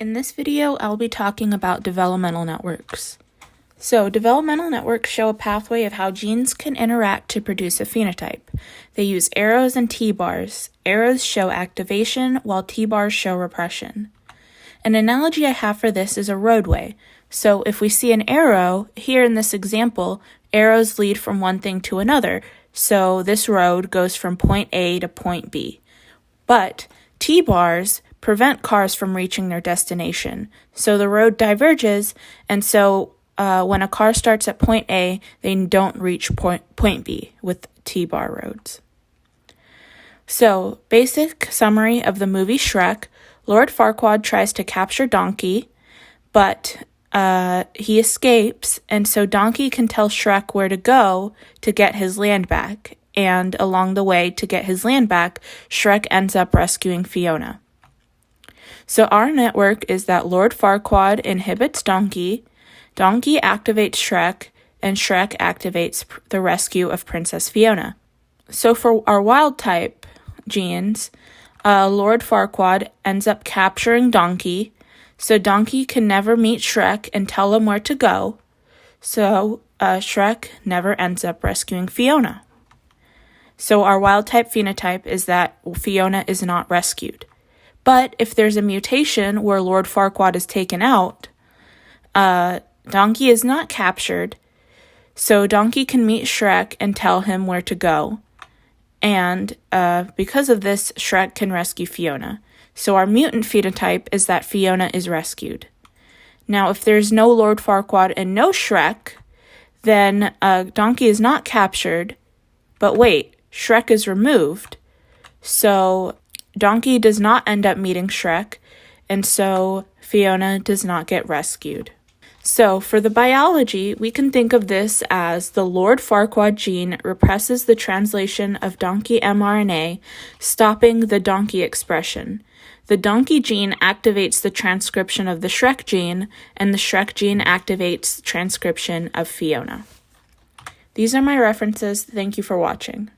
In this video, I'll be talking about developmental networks. So, developmental networks show a pathway of how genes can interact to produce a phenotype. They use arrows and T-bars. Arrows show activation, while T-bars show repression. An analogy I have for this is a roadway. So, if we see an arrow, here in this example, arrows lead from one thing to another. So, this road goes from point A to point B. But T-bars prevent cars from reaching their destination. So the road diverges, and so when a car starts at point A, they don't reach point B with T-bar roads. So, basic summary of the movie Shrek. Lord Farquaad tries to capture Donkey, but he escapes, and so Donkey can tell Shrek where to go to get his land back. And along the way to get his land back, Shrek ends up rescuing Fiona. So our network is that Lord Farquaad inhibits Donkey, Donkey activates Shrek, and Shrek activates the rescue of Princess Fiona. So for our wild type genes, Lord Farquaad ends up capturing Donkey, so Donkey can never meet Shrek and tell him where to go, so Shrek never ends up rescuing Fiona. So our wild type phenotype is that Fiona is not rescued. But if there's a mutation where Lord Farquaad is taken out, Donkey is not captured, so Donkey can meet Shrek and tell him where to go. And because of this, Shrek can rescue Fiona. So our mutant phenotype is that Fiona is rescued. Now, if there's no Lord Farquaad and no Shrek, then Donkey is not captured, but wait, Shrek is removed. So Donkey does not end up meeting Shrek, and so Fiona does not get rescued. So for the biology, we can think of this as the Lord Farquaad gene represses the translation of donkey mRNA, stopping the donkey expression. The donkey gene activates the transcription of the Shrek gene, and the Shrek gene activates the transcription of Fiona. These are my references. Thank you for watching.